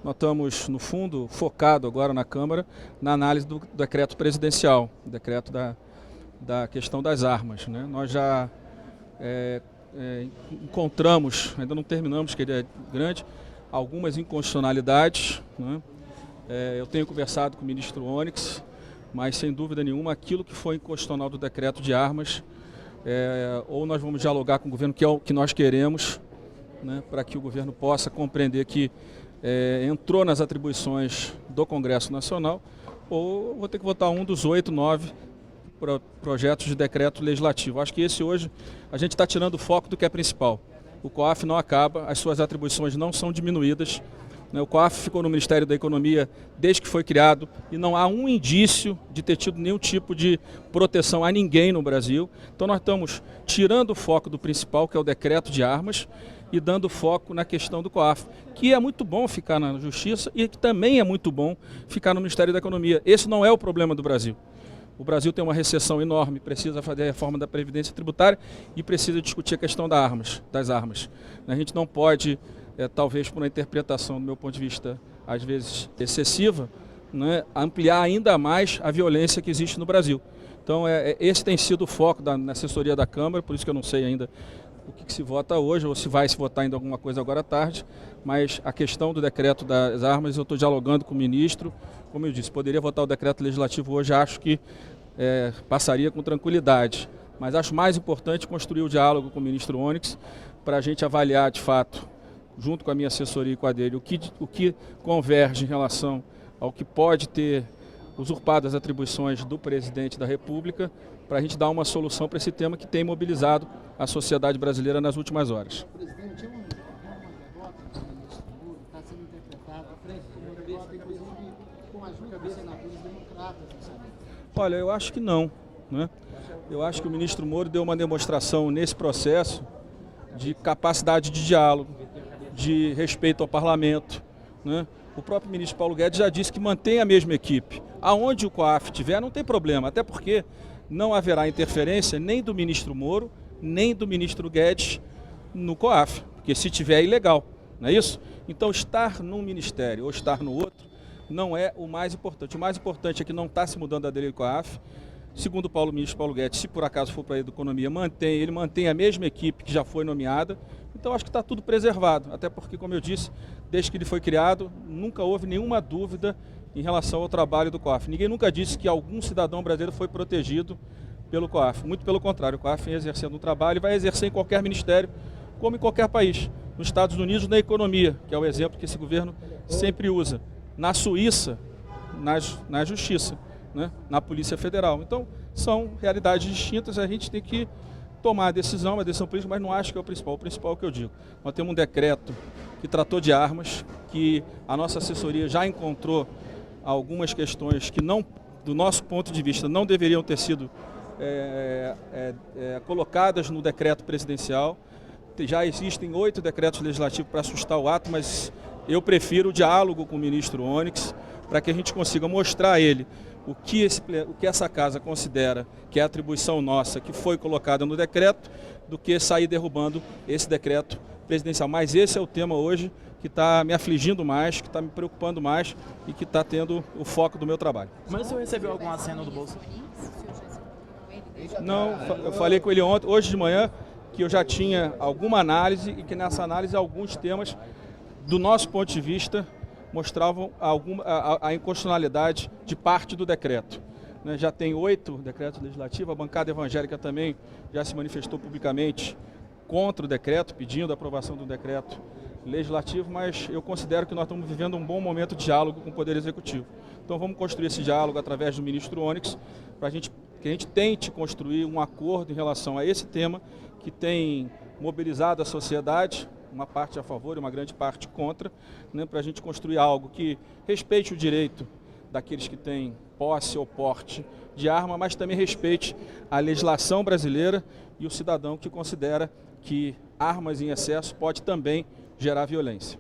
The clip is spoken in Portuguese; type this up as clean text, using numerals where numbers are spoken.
nós estamos, no fundo, focado agora na Câmara na análise do decreto presidencial, decreto da questão das armas, né? Nós já encontramos, ainda não terminamos, que ele é grande, algumas inconstitucionalidades, né? Eu tenho conversado com o ministro Onyx, mas sem dúvida nenhuma aquilo que foi inconstitucional do decreto de armas, ou nós vamos dialogar com o governo, que é o que nós queremos, né, para que o governo possa compreender que entrou nas atribuições do Congresso Nacional, ou vou ter que votar um dos 8, 9 projetos de decreto legislativo. Acho que esse hoje a gente está tirando o foco do que é principal. O COAF não acaba, as suas atribuições não são diminuídas. O COAF ficou no Ministério da Economia desde que foi criado e não há um indício de ter tido nenhum tipo de proteção a ninguém no Brasil. Então nós estamos tirando o foco do principal, que é o decreto de armas, e dando foco na questão do COAF, que é muito bom ficar na Justiça e que também é muito bom ficar no Ministério da Economia. Esse não é o problema do Brasil. O Brasil tem uma recessão enorme, precisa fazer a reforma da Previdência Tributária e precisa discutir a questão das armas. A gente não pode, talvez por uma interpretação, do meu ponto de vista, às vezes excessiva, né, ampliar ainda mais a violência que existe no Brasil. Então, esse tem sido o foco da assessoria da Câmara, por isso que eu não sei ainda o que se vota hoje, ou se vai se votar ainda alguma coisa agora à tarde, mas a questão do decreto das armas, eu estou dialogando com o ministro. Como eu disse, poderia votar o decreto legislativo hoje, acho que passaria com tranquilidade, mas acho mais importante construir o diálogo com o ministro Onyx para a gente avaliar de fato, junto com a minha assessoria e com a dele, o que converge em relação ao que pode ter usurpado as atribuições do presidente da República, para a gente dar uma solução para esse tema que tem mobilizado a sociedade brasileira nas últimas horas. Presidente, uma derrota do ministro Moro está sendo interpretada como uma derrota, inclusive, com a ajuda dos senadores democratas. Olha, eu acho que não, né? Eu acho que o ministro Moro deu uma demonstração nesse processo de capacidade de diálogo, de respeito ao parlamento, né? O próprio ministro Paulo Guedes já disse que mantém a mesma equipe. Aonde o COAF tiver, não tem problema, até porque não haverá interferência nem do ministro Moro, nem do ministro Guedes no COAF, porque se tiver é ilegal, não é isso? Então estar num ministério ou estar no outro não é o mais importante. O mais importante é que não está se mudando a dele do COAF. Segundo o ministro Paulo Guedes, se por acaso for para a Economia, ele mantém a mesma equipe que já foi nomeada. Então acho que está tudo preservado, até porque, como eu disse, desde que ele foi criado, nunca houve nenhuma dúvida em relação ao trabalho do COAF. Ninguém nunca disse que algum cidadão brasileiro foi protegido pelo COAF. Muito pelo contrário, o COAF vem exercendo um trabalho e vai exercer em qualquer ministério, como em qualquer país. Nos Estados Unidos, na economia, que é o exemplo que esse governo sempre usa. Na Suíça, na Justiça, né? Na Polícia Federal. Então, são realidades distintas, a gente tem que tomar a decisão, uma decisão política, mas não acho que é o principal. O principal é o que eu digo. Nós temos um decreto que tratou de armas, que a nossa assessoria já encontrou algumas questões que, não, do nosso ponto de vista, não deveriam ter sido colocadas no decreto presidencial. Já existem 8 decretos legislativos para assustar o ato, mas eu prefiro o diálogo com o ministro Onyx para que a gente consiga mostrar a ele o que essa casa considera que é a atribuição nossa, que foi colocada no decreto, do que sair derrubando esse decreto presidencial. Mas esse é o tema hoje que está me afligindo mais, que está me preocupando mais e que está tendo o foco do meu trabalho. Mas o senhor recebeu algum aceno do Bolsonaro? Não, eu falei com ele hoje de manhã, que eu já tinha alguma análise e que nessa análise alguns temas, do nosso ponto de vista, mostravam a inconstitucionalidade de parte do decreto. Já tem 8 decretos legislativos, a bancada evangélica também já se manifestou publicamente contra o decreto, pedindo a aprovação do decreto legislativo, mas eu considero que nós estamos vivendo um bom momento de diálogo com o Poder Executivo. Então vamos construir esse diálogo através do ministro Onyx, para que a gente tente construir um acordo em relação a esse tema que tem mobilizado a sociedade, uma parte a favor e uma grande parte contra, né, para a gente construir algo que respeite o direito daqueles que têm posse ou porte de arma, mas também respeite a legislação brasileira e o cidadão que considera que armas em excesso pode também gerar violência.